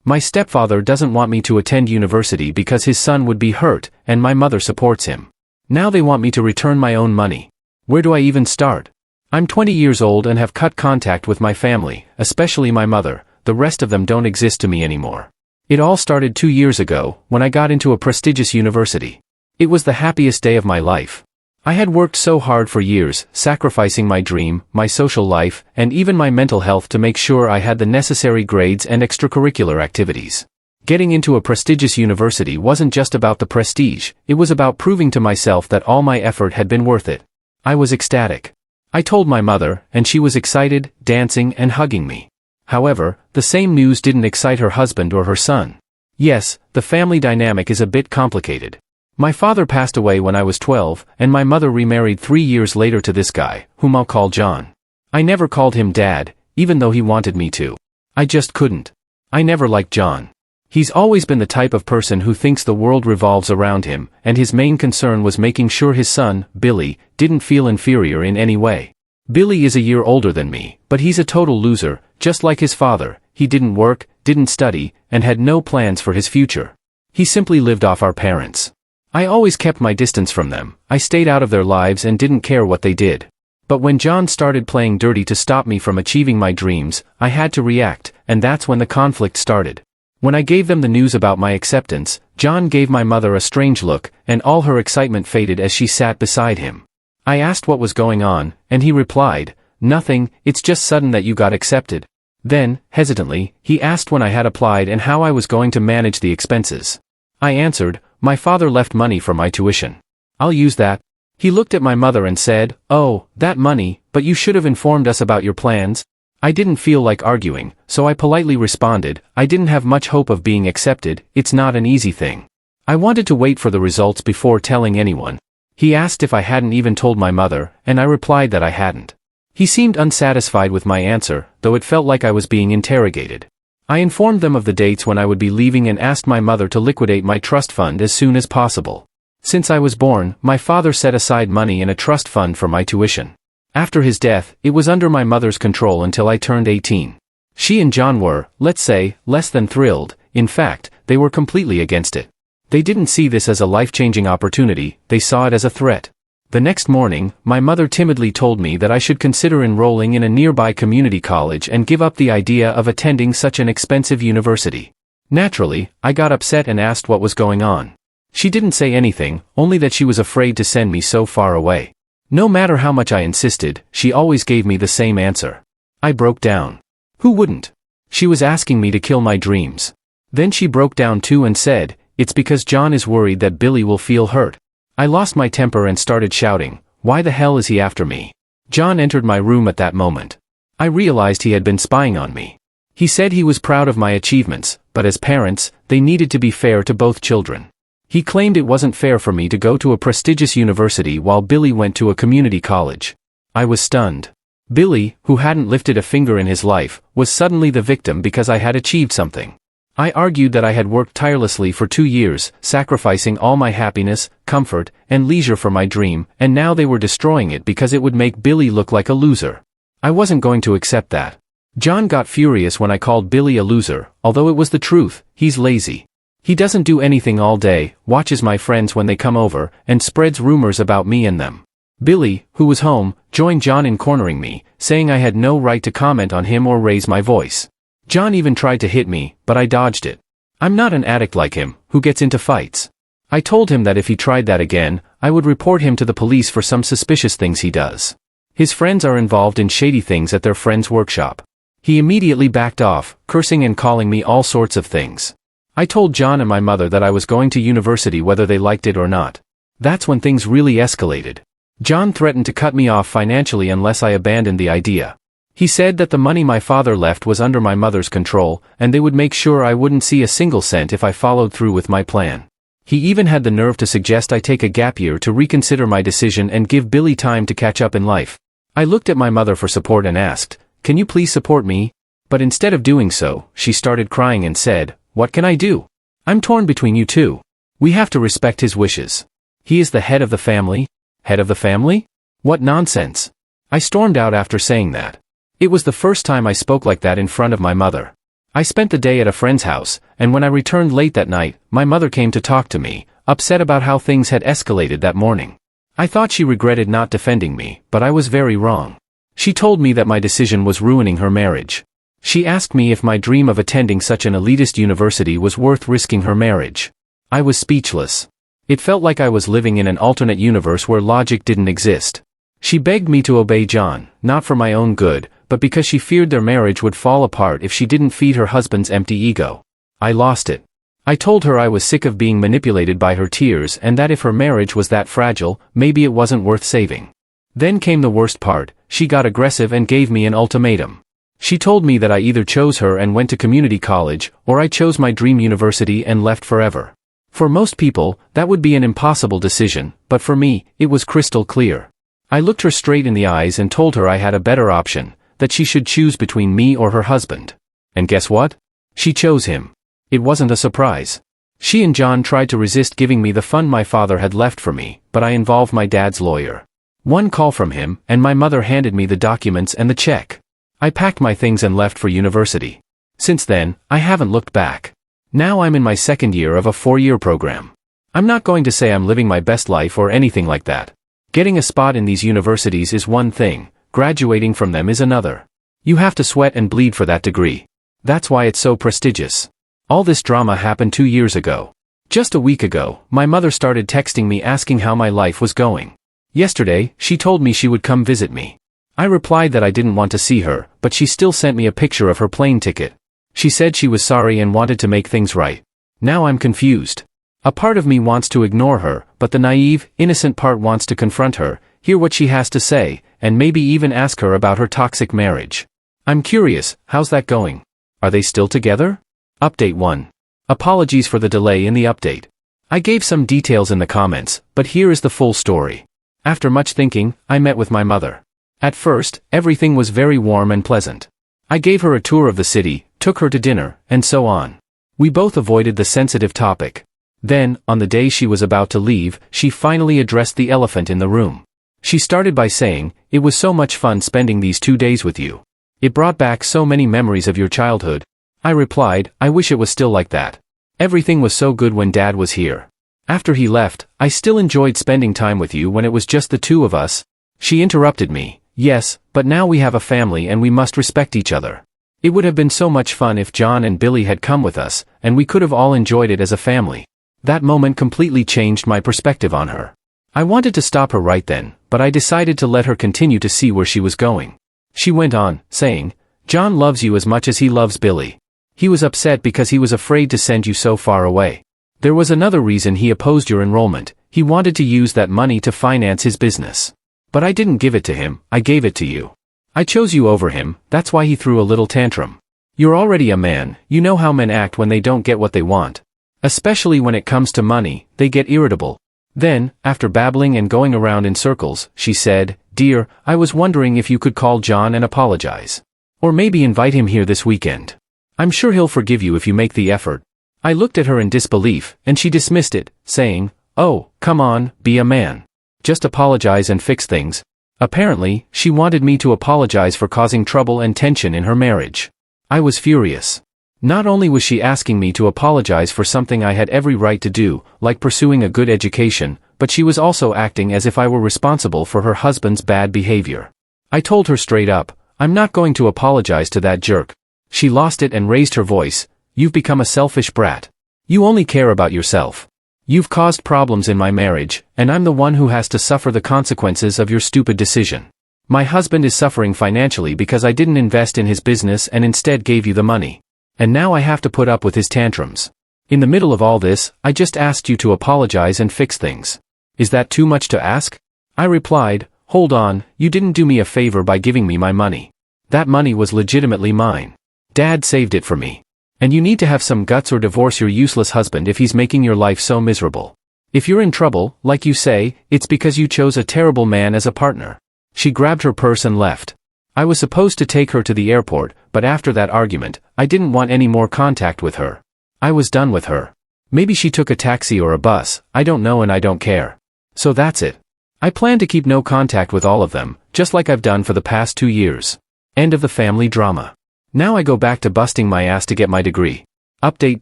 My stepfather doesn't want me to attend university because his son would be hurt, and my mother supports him. Now they want me to return my own money. Where do I even start? I'm 20 years old and have cut contact with my family, especially my mother. The rest of them don't exist to me anymore. It all started 2 years ago, when I got into a prestigious university. It was the happiest day of my life. I had worked so hard for years, sacrificing my dream, my social life, and even my mental health to make sure I had the necessary grades and extracurricular activities. Getting into a prestigious university wasn't just about the prestige, it was about proving to myself that all my effort had been worth it. I was ecstatic. I told my mother, and she was excited, dancing and hugging me. However, the same news didn't excite her husband or her son. Yes, the family dynamic is a bit complicated. My father passed away when I was 12, and my mother remarried 3 years later to this guy, whom I'll call John. I never called him Dad, even though he wanted me to. I just couldn't. I never liked John. He's always been the type of person who thinks the world revolves around him, and his main concern was making sure his son, Billy, didn't feel inferior in any way. Billy is a year older than me, but he's a total loser, just like his father. He didn't work, didn't study, and had no plans for his future. He simply lived off our parents. I always kept my distance from them. I stayed out of their lives and didn't care what they did. But when John started playing dirty to stop me from achieving my dreams, I had to react, and that's when the conflict started. When I gave them the news about my acceptance, John gave my mother a strange look, and all her excitement faded as she sat beside him. I asked what was going on, and he replied, "Nothing, it's just sudden that you got accepted." Then, hesitantly, he asked when I had applied and how I was going to manage the expenses. I answered, "My father left money for my tuition. I'll use that." He looked at my mother and said, "Oh, that money, but you should have informed us about your plans." I didn't feel like arguing, so I politely responded, "I didn't have much hope of being accepted, it's not an easy thing." I wanted to wait for the results before telling anyone. He asked if I hadn't even told my mother, and I replied that I hadn't. He seemed unsatisfied with my answer, though it felt like I was being interrogated. I informed them of the dates when I would be leaving and asked my mother to liquidate my trust fund as soon as possible. Since I was born, my father set aside money in a trust fund for my tuition. After his death, it was under my mother's control until I turned 18. She and John were, let's say, less than thrilled. In fact, they were completely against it. They didn't see this as a life-changing opportunity, they saw it as a threat. The next morning, my mother timidly told me that I should consider enrolling in a nearby community college and give up the idea of attending such an expensive university. Naturally, I got upset and asked what was going on. She didn't say anything, only that she was afraid to send me so far away. No matter how much I insisted, she always gave me the same answer. I broke down. Who wouldn't? She was asking me to kill my dreams. Then she broke down too and said, "It's because John is worried that Billy will feel hurt." I lost my temper and started shouting, "Why the hell is he after me?" John entered my room at that moment. I realized he had been spying on me. He said he was proud of my achievements, but as parents, they needed to be fair to both children. He claimed it wasn't fair for me to go to a prestigious university while Billy went to a community college. I was stunned. Billy, who hadn't lifted a finger in his life, was suddenly the victim because I had achieved something. I argued that I had worked tirelessly for 2 years, sacrificing all my happiness, comfort, and leisure for my dream, and now they were destroying it because it would make Billy look like a loser. I wasn't going to accept that. John got furious when I called Billy a loser, although it was the truth. He's lazy. He doesn't do anything all day, watches my friends when they come over, and spreads rumors about me and them. Billy, who was home, joined John in cornering me, saying I had no right to comment on him or raise my voice. John even tried to hit me, but I dodged it. I'm not an addict like him, who gets into fights. I told him that if he tried that again, I would report him to the police for some suspicious things he does. His friends are involved in shady things at their friend's workshop. He immediately backed off, cursing and calling me all sorts of things. I told John and my mother that I was going to university whether they liked it or not. That's when things really escalated. John threatened to cut me off financially unless I abandoned the idea. He said that the money my father left was under my mother's control, and they would make sure I wouldn't see a single cent if I followed through with my plan. He even had the nerve to suggest I take a gap year to reconsider my decision and give Billy time to catch up in life. I looked at my mother for support and asked, "Can you please support me?" But instead of doing so, she started crying and said, "What can I do? I'm torn between you two. We have to respect his wishes. He is the head of the family." Head of the family? What nonsense. I stormed out after saying that. It was the first time I spoke like that in front of my mother. I spent the day at a friend's house, and when I returned late that night, my mother came to talk to me, upset about how things had escalated that morning. I thought she regretted not defending me, but I was very wrong. She told me that my decision was ruining her marriage. She asked me if my dream of attending such an elitist university was worth risking her marriage. I was speechless. It felt like I was living in an alternate universe where logic didn't exist. She begged me to obey John, not for my own good, but because she feared their marriage would fall apart if she didn't feed her husband's empty ego. I lost it. I told her I was sick of being manipulated by her tears and that if her marriage was that fragile, maybe it wasn't worth saving. Then came the worst part. She got aggressive and gave me an ultimatum. She told me that I either chose her and went to community college, or I chose my dream university and left forever. For most people, that would be an impossible decision, but for me, it was crystal clear. I looked her straight in the eyes and told her I had a better option, that she should choose between me or her husband. And guess what? She chose him. It wasn't a surprise. She and John tried to resist giving me the fund my father had left for me, but I involved my dad's lawyer. One call from him, and my mother handed me the documents and the check. I packed my things and left for university. Since then, I haven't looked back. Now I'm in my second year of a 4-year program. I'm not going to say I'm living my best life or anything like that. Getting a spot in these universities is one thing, graduating from them is another. You have to sweat and bleed for that degree. That's why it's so prestigious. All this drama happened 2 years ago. Just a week ago, my mother started texting me asking how my life was going. Yesterday, she told me she would come visit me. I replied that I didn't want to see her, but she still sent me a picture of her plane ticket. She said she was sorry and wanted to make things right. Now I'm confused. A part of me wants to ignore her, but the naive, innocent part wants to confront her, hear what she has to say, and maybe even ask her about her toxic marriage. I'm curious, how's that going? Are they still together? Update 1. Apologies for the delay in the update. I gave some details in the comments, but here is the full story. After much thinking, I met with my mother. At first, everything was very warm and pleasant. I gave her a tour of the city, took her to dinner, and so on. We both avoided the sensitive topic. Then, on the day she was about to leave, she finally addressed the elephant in the room. She started by saying, "It was so much fun spending these 2 days with you. It brought back so many memories of your childhood." I replied, "I wish it was still like that. Everything was so good when Dad was here. After he left, I still enjoyed spending time with you when it was just the two of us." She interrupted me. "Yes, but now we have a family and we must respect each other. It would have been so much fun if John and Billy had come with us, and we could have all enjoyed it as a family." That moment completely changed my perspective on her. I wanted to stop her right then, but I decided to let her continue to see where she was going. She went on, saying, "John loves you as much as he loves Billy. He was upset because he was afraid to send you so far away. There was another reason he opposed your enrollment. He wanted to use that money to finance his business. But I didn't give it to him, I gave it to you. I chose you over him, that's why he threw a little tantrum. You're already a man, you know how men act when they don't get what they want. Especially when it comes to money, they get irritable." Then, after babbling and going around in circles, she said, "Dear, I was wondering if you could call John and apologize. Or maybe invite him here this weekend. I'm sure he'll forgive you if you make the effort." I looked at her in disbelief, and she dismissed it, saying, "Oh, come on, be a man. Just apologize and fix things." Apparently, she wanted me to apologize for causing trouble and tension in her marriage. I was furious. Not only was she asking me to apologize for something I had every right to do, like pursuing a good education, but she was also acting as if I were responsible for her husband's bad behavior. I told her straight up, "I'm not going to apologize to that jerk." She lost it and raised her voice, "You've become a selfish brat. You only care about yourself. You've caused problems in my marriage, and I'm the one who has to suffer the consequences of your stupid decision. My husband is suffering financially because I didn't invest in his business and instead gave you the money. And now I have to put up with his tantrums. In the middle of all this, I just asked you to apologize and fix things. Is that too much to ask?" I replied, "Hold on, you didn't do me a favor by giving me my money. That money was legitimately mine. Dad saved it for me. And you need to have some guts or divorce your useless husband if he's making your life so miserable. If you're in trouble, like you say, it's because you chose a terrible man as a partner." She grabbed her purse and left. I was supposed to take her to the airport, but after that argument, I didn't want any more contact with her. I was done with her. Maybe she took a taxi or a bus, I don't know and I don't care. So that's it. I plan to keep no contact with all of them, just like I've done for the past 2 years. End of the family drama. Now I go back to busting my ass to get my degree. Update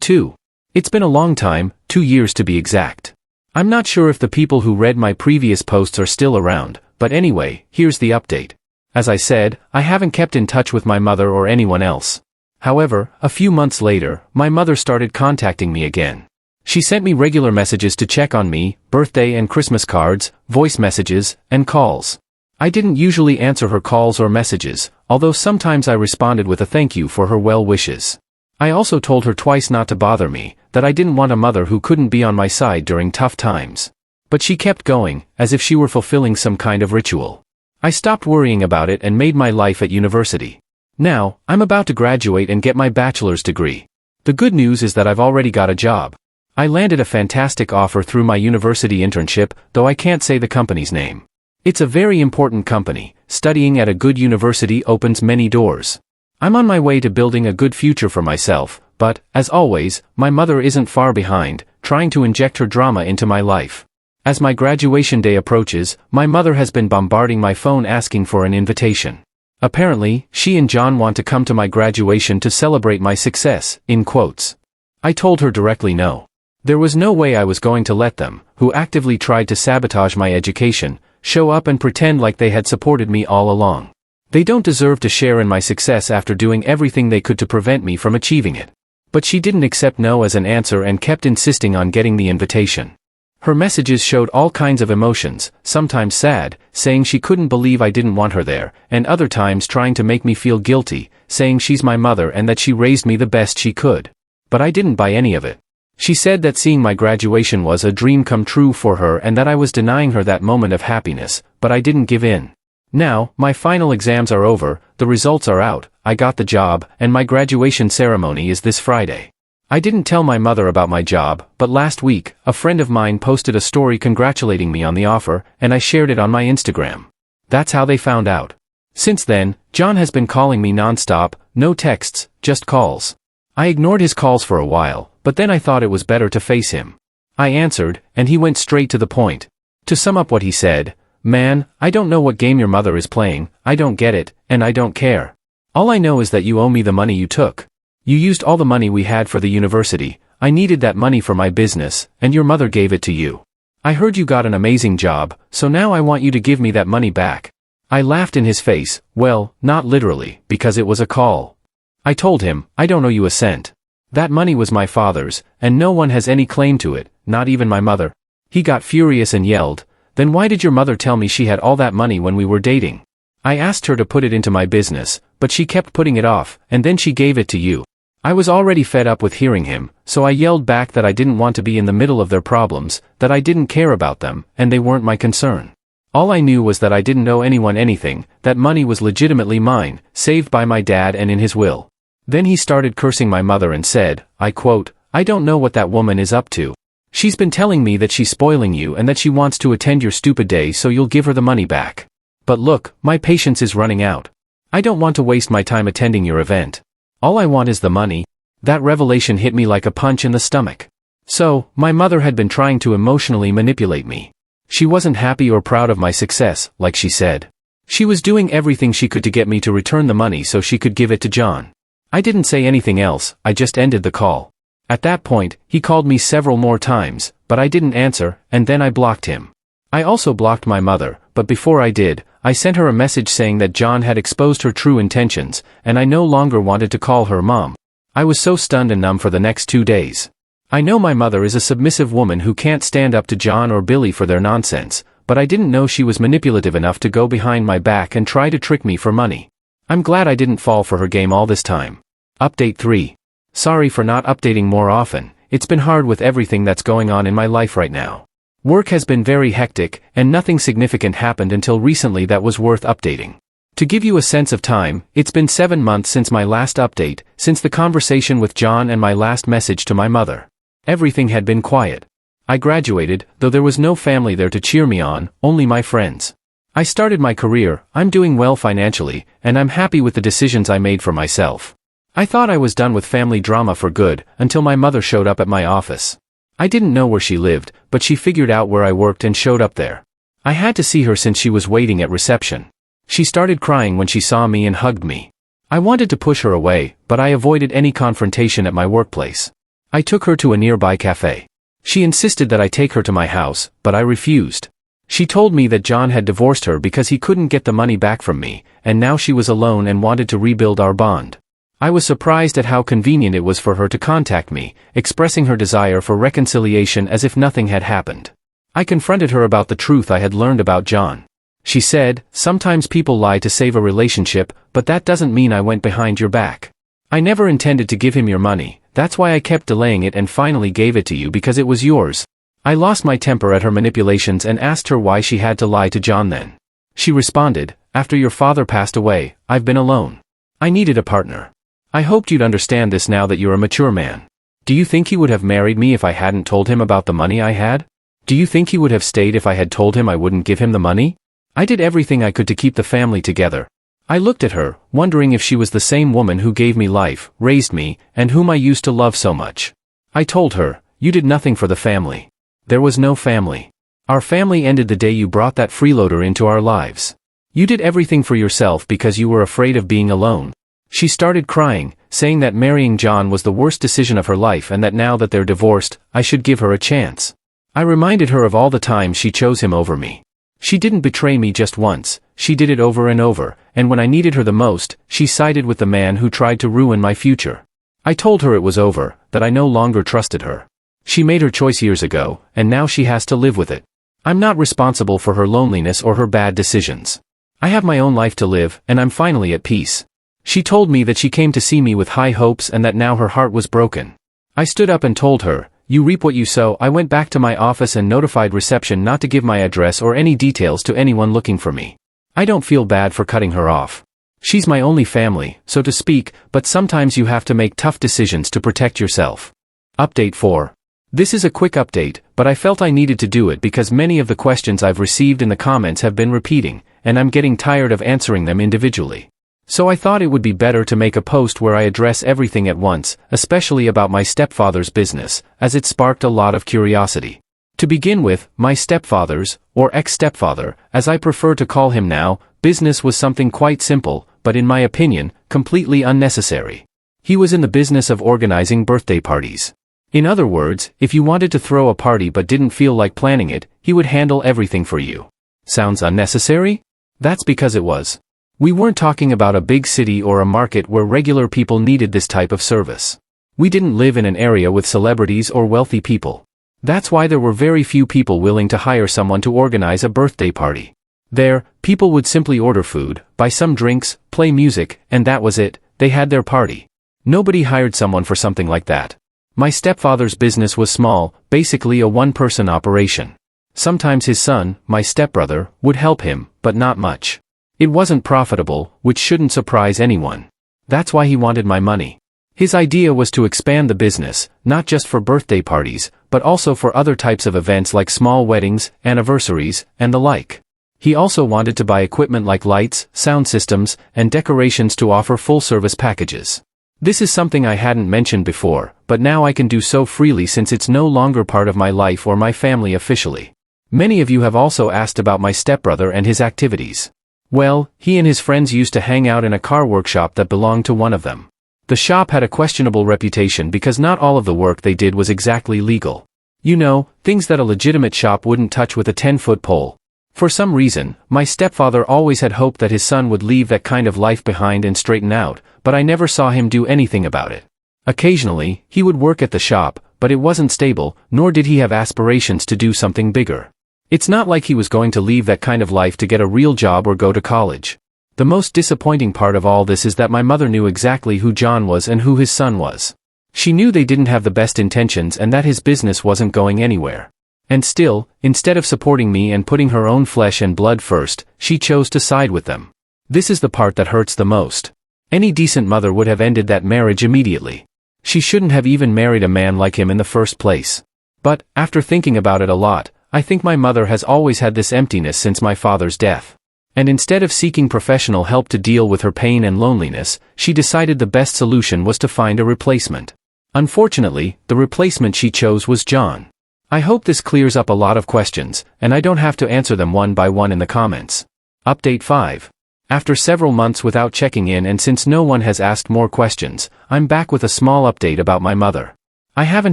2. It's been a long time, 2 years to be exact. I'm not sure if the people who read my previous posts are still around, but anyway, here's the update. As I said, I haven't kept in touch with my mother or anyone else. However, a few months later, my mother started contacting me again. She sent me regular messages to check on me, birthday and Christmas cards, voice messages, and calls. I didn't usually answer her calls or messages, although sometimes I responded with a thank you for her well wishes. I also told her twice not to bother me, that I didn't want a mother who couldn't be on my side during tough times. But she kept going, as if she were fulfilling some kind of ritual. I stopped worrying about it and made my life at university. Now, I'm about to graduate and get my bachelor's degree. The good news is that I've already got a job. I landed a fantastic offer through my university internship, though I can't say the company's name. It's a very important company. Studying at a good university opens many doors. I'm on my way to building a good future for myself, but, as always, my mother isn't far behind, trying to inject her drama into my life. As my graduation day approaches, my mother has been bombarding my phone asking for an invitation. Apparently, she and John want to come to my graduation to celebrate my success, in quotes. I told her directly no. There was no way I was going to let them, who actively tried to sabotage my education, show up and pretend like they had supported me all along. They don't deserve to share in my success after doing everything they could to prevent me from achieving it. But she didn't accept no as an answer and kept insisting on getting the invitation. Her messages showed all kinds of emotions, sometimes sad, saying she couldn't believe I didn't want her there, and other times trying to make me feel guilty, saying she's my mother and that she raised me the best she could. But I didn't buy any of it. She said that seeing my graduation was a dream come true for her and that I was denying her that moment of happiness, but I didn't give in. Now, my final exams are over, the results are out, I got the job, and my graduation ceremony is this Friday. I didn't tell my mother about my job, but last week, a friend of mine posted a story congratulating me on the offer, and I shared it on my Instagram. That's how they found out. Since then, John has been calling me non-stop, no texts, just calls. I ignored his calls for a while, but then I thought it was better to face him. I answered, and he went straight to the point. To sum up what he said, "Man, I don't know what game your mother is playing, I don't get it, and I don't care. All I know is that you owe me the money you took. You used all the money we had for the university, I needed that money for my business, and your mother gave it to you. I heard you got an amazing job, so now I want you to give me that money back." I laughed in his face, well, not literally, because it was a call. I told him, "I don't owe you a cent. That money was my father's, and no one has any claim to it, not even my mother." He got furious and yelled, "Then why did your mother tell me she had all that money when we were dating? I asked her to put it into my business, but she kept putting it off, and then she gave it to you." I was already fed up with hearing him, so I yelled back that I didn't want to be in the middle of their problems, that I didn't care about them, and they weren't my concern. All I knew was that I didn't owe anyone anything, that money was legitimately mine, saved by my dad and in his will. Then he started cursing my mother and said, I quote, "I don't know what that woman is up to. She's been telling me that she's spoiling you and that she wants to attend your stupid day so you'll give her the money back. But look, my patience is running out. I don't want to waste my time attending your event. All I want is the money." That revelation hit me like a punch in the stomach. So, my mother had been trying to emotionally manipulate me. She wasn't happy or proud of my success, like she said. She was doing everything she could to get me to return the money so she could give it to John. I didn't say anything else, I just ended the call. At that point, he called me several more times, but I didn't answer, and then I blocked him. I also blocked my mother, but before I did, I sent her a message saying that John had exposed her true intentions, and I no longer wanted to call her mom. I was so stunned and numb for the next 2 days. I know my mother is a submissive woman who can't stand up to John or Billy for their nonsense, but I didn't know she was manipulative enough to go behind my back and try to trick me for money. I'm glad I didn't fall for her game all this time. Update 3. Sorry for not updating more often, it's been hard with everything that's going on in my life right now. Work has been very hectic, and nothing significant happened until recently that was worth updating. To give you a sense of time, it's been 7 months since my last update, since the conversation with John and my last message to my mother. Everything had been quiet. I graduated, though there was no family there to cheer me on, only my friends. I started my career, I'm doing well financially, and I'm happy with the decisions I made for myself. I thought I was done with family drama for good, until my mother showed up at my office. I didn't know where she lived, but she figured out where I worked and showed up there. I had to see her since she was waiting at reception. She started crying when she saw me and hugged me. I wanted to push her away, but I avoided any confrontation at my workplace. I took her to a nearby cafe. She insisted that I take her to my house, but I refused. She told me that John had divorced her because he couldn't get the money back from me, and now she was alone and wanted to rebuild our bond. I was surprised at how convenient it was for her to contact me, expressing her desire for reconciliation as if nothing had happened. I confronted her about the truth I had learned about John. She said, "Sometimes people lie to save a relationship, but that doesn't mean I went behind your back. I never intended to give him your money, that's why I kept delaying it and finally gave it to you because it was yours." I lost my temper at her manipulations and asked her why she had to lie to John then. She responded, "After your father passed away, I've been alone. I needed a partner. I hoped you'd understand this now that you're a mature man. Do you think he would have married me if I hadn't told him about the money I had? Do you think he would have stayed if I had told him I wouldn't give him the money? I did everything I could to keep the family together." I looked at her, wondering if she was the same woman who gave me life, raised me, and whom I used to love so much. I told her, "You did nothing for the family. There was no family. Our family ended the day you brought that freeloader into our lives. You did everything for yourself because you were afraid of being alone." She started crying, saying that marrying John was the worst decision of her life and that now that they're divorced, I should give her a chance. I reminded her of all the times she chose him over me. She didn't betray me just once, she did it over and over, and when I needed her the most, she sided with the man who tried to ruin my future. I told her it was over, that I no longer trusted her. She made her choice years ago, and now she has to live with it. I'm not responsible for her loneliness or her bad decisions. I have my own life to live, and I'm finally at peace. She told me that she came to see me with high hopes and that now her heart was broken. I stood up and told her, "You reap what you sow." I went back to my office and notified reception not to give my address or any details to anyone looking for me. I don't feel bad for cutting her off. She's my only family, so to speak, but sometimes you have to make tough decisions to protect yourself. Update 4. This is a quick update, but I felt I needed to do it because many of the questions I've received in the comments have been repeating, and I'm getting tired of answering them individually. So I thought it would be better to make a post where I address everything at once, especially about my stepfather's business, as it sparked a lot of curiosity. To begin with, my stepfather's, or ex-stepfather, as I prefer to call him now, business was something quite simple, but in my opinion, completely unnecessary. He was in the business of organizing birthday parties. In other words, if you wanted to throw a party but didn't feel like planning it, he would handle everything for you. Sounds unnecessary? That's because it was. We weren't talking about a big city or a market where regular people needed this type of service. We didn't live in an area with celebrities or wealthy people. That's why there were very few people willing to hire someone to organize a birthday party. There, people would simply order food, buy some drinks, play music, and that was it. They had their party. Nobody hired someone for something like that. My stepfather's business was small, basically a one-person operation. Sometimes his son, my stepbrother, would help him, but not much. It wasn't profitable, which shouldn't surprise anyone. That's why he wanted my money. His idea was to expand the business, not just for birthday parties, but also for other types of events like small weddings, anniversaries, and the like. He also wanted to buy equipment like lights, sound systems, and decorations to offer full-service packages. This is something I hadn't mentioned before, but now I can do so freely since it's no longer part of my life or my family officially. Many of you have also asked about my stepbrother and his activities. Well, he and his friends used to hang out in a car workshop that belonged to one of them. The shop had a questionable reputation because not all of the work they did was exactly legal. You know, things that a legitimate shop wouldn't touch with a 10-foot pole. For some reason, my stepfather always had hoped that his son would leave that kind of life behind and straighten out, but I never saw him do anything about it. Occasionally, he would work at the shop, but it wasn't stable, nor did he have aspirations to do something bigger. It's not like he was going to leave that kind of life to get a real job or go to college. The most disappointing part of all this is that my mother knew exactly who John was and who his son was. She knew they didn't have the best intentions and that his business wasn't going anywhere. And still, instead of supporting me and putting her own flesh and blood first, she chose to side with them. This is the part that hurts the most. Any decent mother would have ended that marriage immediately. She shouldn't have even married a man like him in the first place. But, after thinking about it a lot, I think my mother has always had this emptiness since my father's death. And instead of seeking professional help to deal with her pain and loneliness, she decided the best solution was to find a replacement. Unfortunately, the replacement she chose was John. I hope this clears up a lot of questions, and I don't have to answer them one by one in the comments. Update 5. After several months without checking in and since no one has asked more questions, I'm back with a small update about my mother. I haven't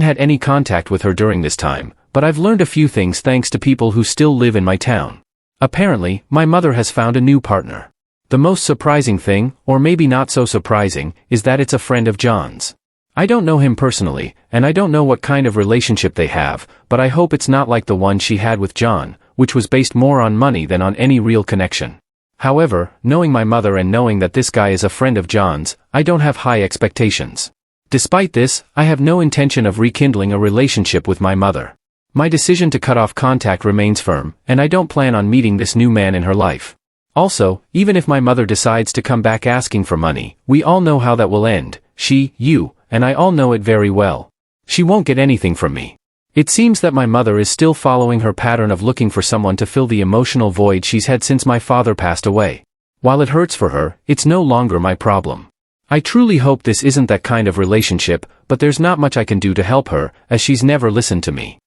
had any contact with her during this time, but I've learned a few things thanks to people who still live in my town. Apparently, my mother has found a new partner. The most surprising thing, or maybe not so surprising, is that it's a friend of John's. I don't know him personally, and I don't know what kind of relationship they have, but I hope it's not like the one she had with John, which was based more on money than on any real connection. However, knowing my mother and knowing that this guy is a friend of John's, I don't have high expectations. Despite this, I have no intention of rekindling a relationship with my mother. My decision to cut off contact remains firm, and I don't plan on meeting this new man in her life. Also, even if my mother decides to come back asking for money, we all know how that will end. She, you, and I all know it very well. She won't get anything from me. It seems that my mother is still following her pattern of looking for someone to fill the emotional void she's had since my father passed away. While it hurts for her, it's no longer my problem. I truly hope this isn't that kind of relationship, but there's not much I can do to help her, as she's never listened to me.